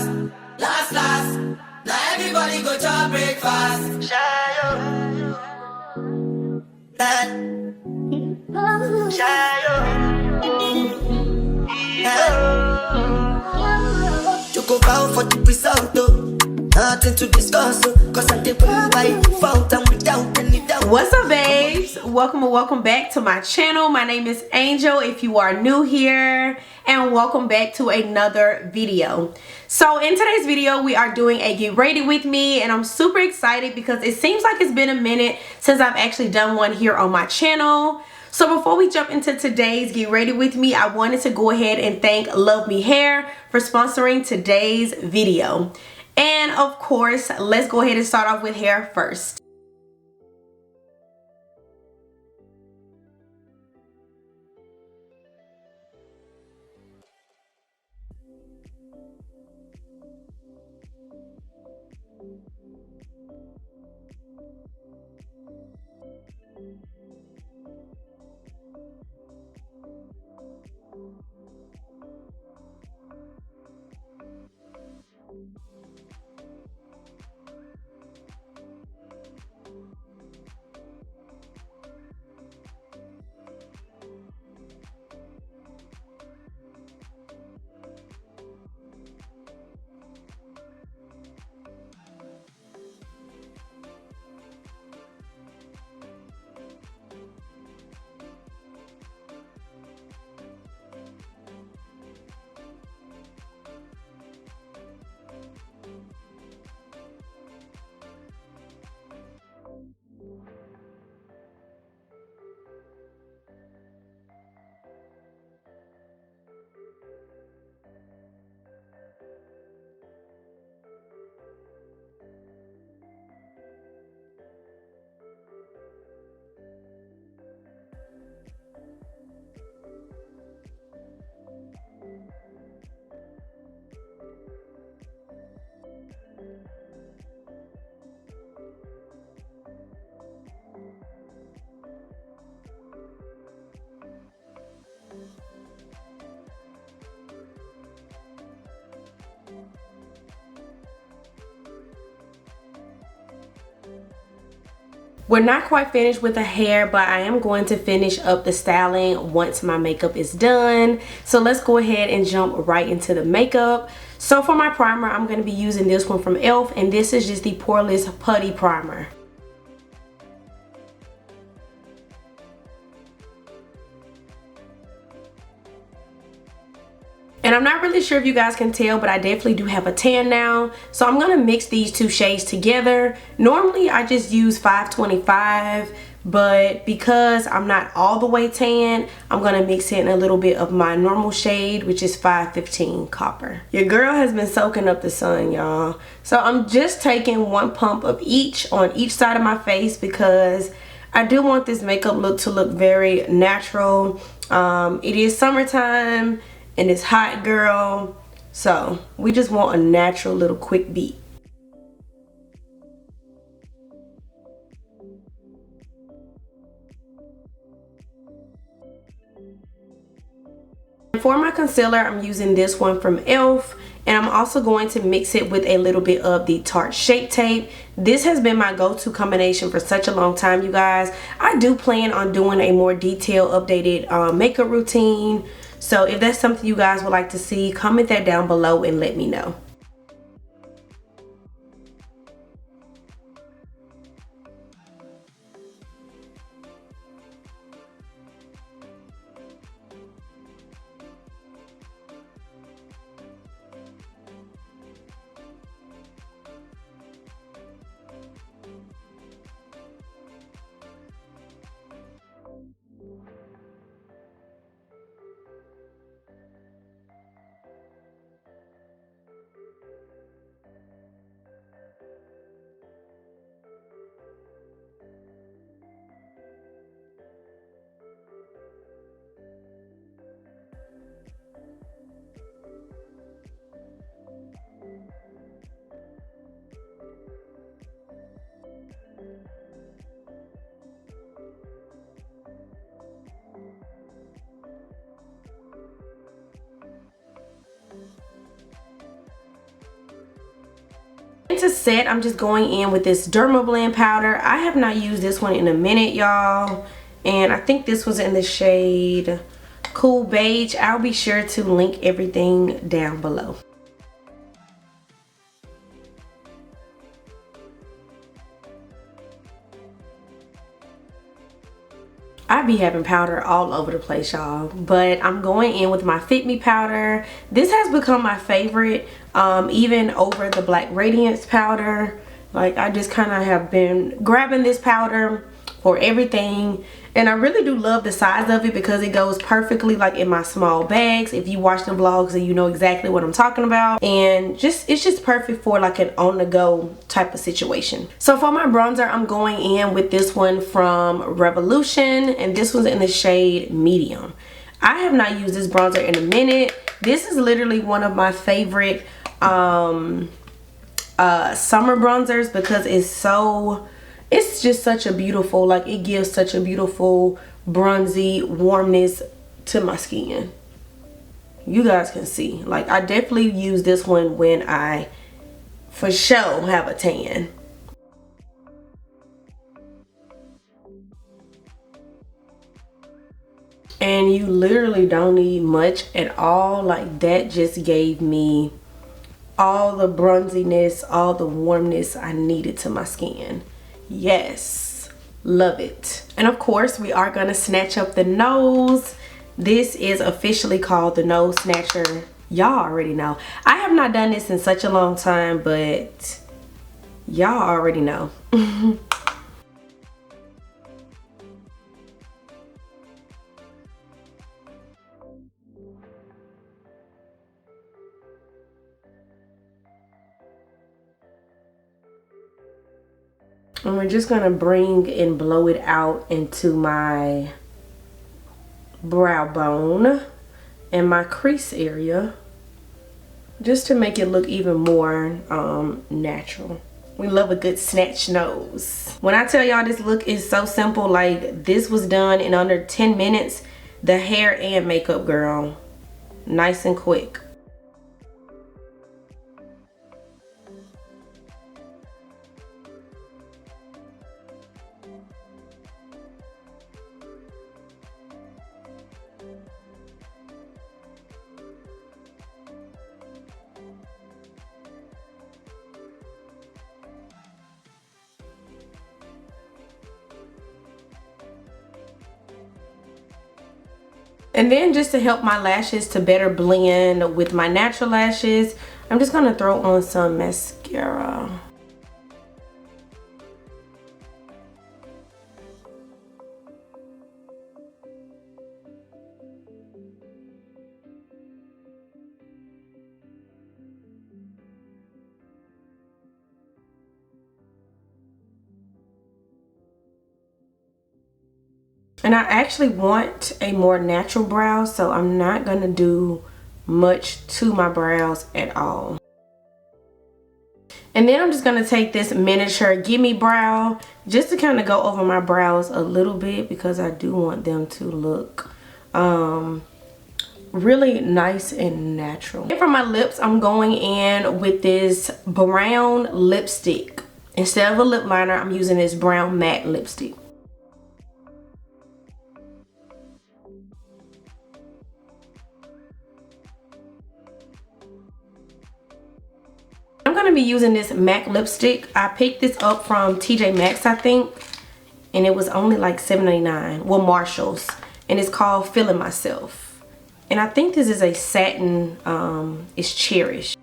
last, last. Now everybody go to breakfast. Shayo. Choco bow for the result, though. Nothing to discuss, cause I'm the by default and without any doubt. What's up, babes? Welcome back to my channel. My name is Angel if you are new here, and welcome back to another video. So in today's video we are doing a get ready with me, and I'm super excited because it seems like it's been a minute since I've actually done one here on my channel. So before we jump into today's get ready with me, I wanted to go ahead and thank Luvme Hair for sponsoring today's video. And of course, let's go ahead and start off with hair first. We're not quite finished with the hair, but I am going to finish up the styling once my makeup is done. So let's go ahead and jump right into the makeup. So for my primer, I'm going to be using this one from e.l.f. and this is just the Poreless Putty Primer. And I'm not really sure if you guys can tell, but I definitely do have a tan now. So I'm going to mix these two shades together. Normally I just use 525, but because I'm not all the way tan, I'm going to mix in a little bit of my normal shade, which is 515 Copper. Your girl has been soaking up the sun, y'all. So I'm just taking one pump of each on each side of my face because I do want this makeup look to look very natural. It is summertime and it's hot, girl, so we just want a natural little quick beat. For my concealer, I'm using this one from e.l.f. and I'm also going to mix it with a little bit of the Tarte Shape Tape. This has been my go-to combination for such a long time, you guys. I do plan on doing a more detailed, updated makeup routine. So if that's something you guys would like to see, comment that down below and let me know. set, I'm just going in with this Derma Blend powder. I have not used this one in a minute, y'all. And I think this was in the shade Cool Beige. I'll be sure to link everything down below. I be having powder all over the place, y'all, but I'm going in with my Fit Me powder. This has become my favorite, even over the Black Radiance powder. Like, I just kind of have been grabbing this powder for everything, and I really do love the size of it because it goes perfectly like in my small bags. If you watch the vlogs, then you know exactly what I'm talking about, and it's just perfect for like an on-the-go type of situation. So for my bronzer, I'm going in with this one from Revolution, and this one's in the shade Medium. I have not used this bronzer in a minute. This is literally one of my favorite summer bronzers because it's just such a beautiful, like, it gives such a beautiful bronzy warmness to my skin. You guys can see, like, I definitely use this one when I for sure have a tan. And you literally don't need much at all. Like, that just gave me all the bronziness, all the warmness I needed to my skin. Yes, love it. And of course, we are gonna snatch up the nose. This is officially called the Nose Snatcher. Y'all already know. I have not done this in such a long time, but y'all already know. And we're just gonna bring and blow it out into my brow bone and my crease area, just to make it look even more natural. We love a good snatch nose. When I tell y'all this look is so simple, like, this was done in under 10 minutes. The hair and makeup, girl, nice and quick. And then just to help my lashes to better blend with my natural lashes, I'm just gonna throw on some mascara. And I actually want a more natural brow, so I'm not gonna do much to my brows at all. And then I'm just gonna take this miniature Gimme Brow just to kind of go over my brows a little bit, because I do want them to look really nice and natural. And for my lips, I'm going in with this brown lipstick. Instead of a lip liner, I'm using this brown matte lipstick. I'm going to be using this MAC lipstick. I picked this up from TJ Maxx, I think, and it was only like $7.99. Well, Marshall's, and it's called Feeling Myself. And I think this is a satin, it's Cherish.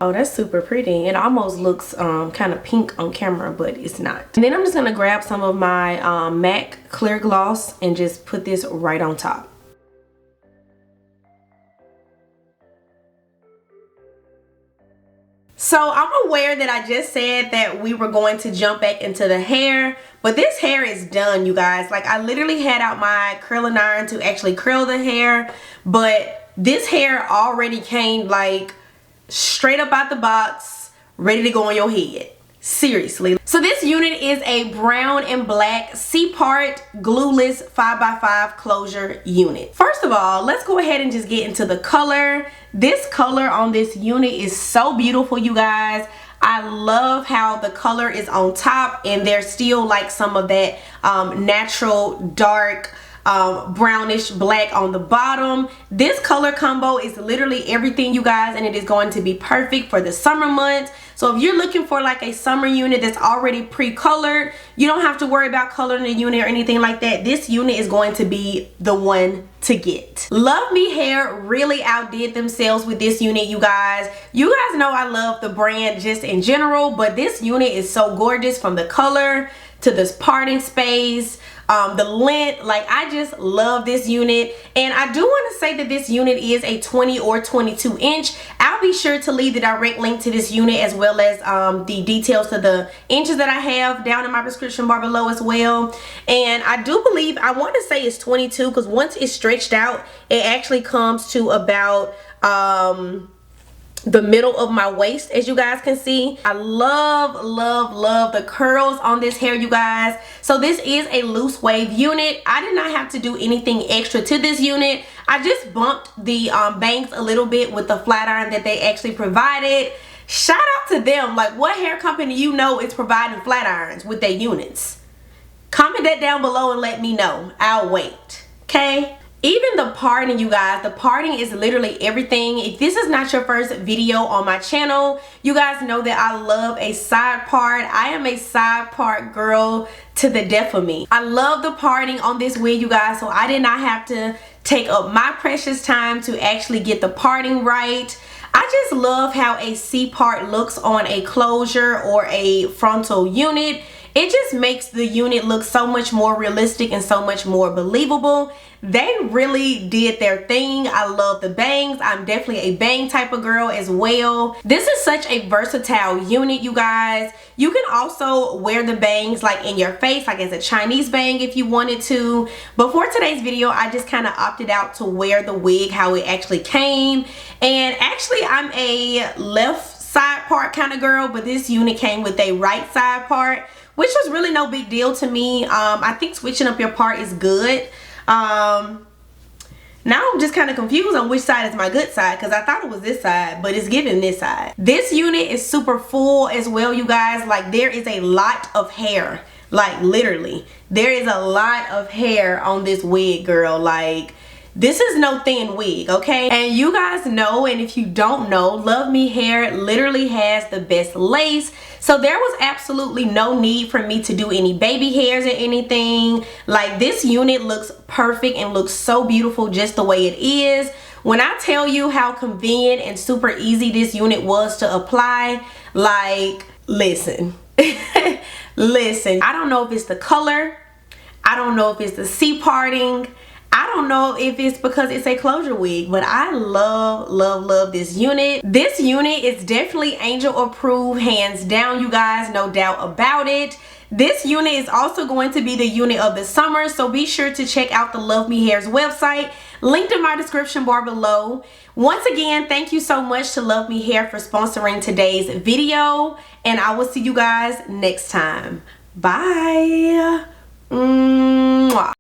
Oh, that's super pretty. It almost looks kind of pink on camera, but it's not. And then I'm just gonna grab some of my MAC Clear Gloss and just put this right on top. So I'm aware that I just said that we were going to jump back into the hair, but this hair is done, you guys. Like, I literally had out my curling iron to actually curl the hair, but this hair already came like straight up out the box, ready to go on your head. seriously. So this unit is a brown and black C-part glueless 5x5 closure unit. First of all, let's go ahead and just get into the color. This color on this unit is so beautiful, you guys. I love how the color is on top and there's still like some of that natural dark brownish black on the bottom. This color combo is literally everything, you guys, and it is going to be perfect for the summer months. So if you're looking for like a summer unit that's already pre-colored, you don't have to worry about coloring the unit or anything like that. This unit is going to be the one to get. Luvme Hair really outdid themselves with this unit, you guys. You guys know I love the brand just in general, but this unit is so gorgeous, from the color to this parting space, the length. Like, I just love this unit. And I do want to say that this unit is a 20 or 22 inch. I'll be sure to leave the direct link to this unit as well as the details to the inches that I have down in my description bar below as well. And I do believe, I want to say it's 22, because once it's stretched out, it actually comes to about the middle of my waist, as you guys can see. I love the curls on this hair, you guys. So this is a loose wave unit. I did not have to do anything extra to this unit. I just bumped the bangs a little bit with the flat iron that they actually provided. Shout out to them. Like, what hair company you know is providing flat irons with their units? Comment that down below and let me know. I'll wait, okay? Even the parting, you guys, the parting is literally everything. If this is not your first video on my channel, you guys know that I love a side part. I am a side part girl to the death of me. I love the parting on this wig, you guys, so I did not have to take up my precious time to actually get the parting right. I just love how a C-part looks on a closure or a frontal unit. It just makes the unit look so much more realistic and so much more believable. They really did their thing. I love the bangs. I'm definitely a bang type of girl as well. This is such a versatile unit, you guys. You can also wear the bangs like in your face, like as a Chinese bang if you wanted to. But for today's video, I just kind of opted out to wear the wig how it actually came. And actually, I'm a left side part kind of girl, but this unit came with a right side part, which was really no big deal to me. I think switching up your part is good. Now I'm just kind of confused on which side is my good side, because I thought it was this side, but it's giving this side. This unit is super full as well, you guys. Like, there is a lot of hair. Like, literally, there is a lot of hair on this wig, girl. Like, this is no thin wig, okay? And you guys know, and if you don't know, Luvme Hair literally has the best lace. So there was absolutely no need for me to do any baby hairs or anything. Like, this unit looks perfect and looks so beautiful just the way it is. When I tell you how convenient and super easy this unit was to apply, like, listen. Listen, I don't know if it's the color. I don't know if it's the C-parting. I don't know if it's because it's a closure wig, but I love this unit. This unit is definitely angel approved, hands down, you guys, no doubt about it. This unit is also going to be the unit of the summer, so be sure to check out the Luvme Hair's website, linked in my description bar below. Once again, thank you so much to Luvme Hair for sponsoring today's video, and I will see you guys next time. Bye. Mwah.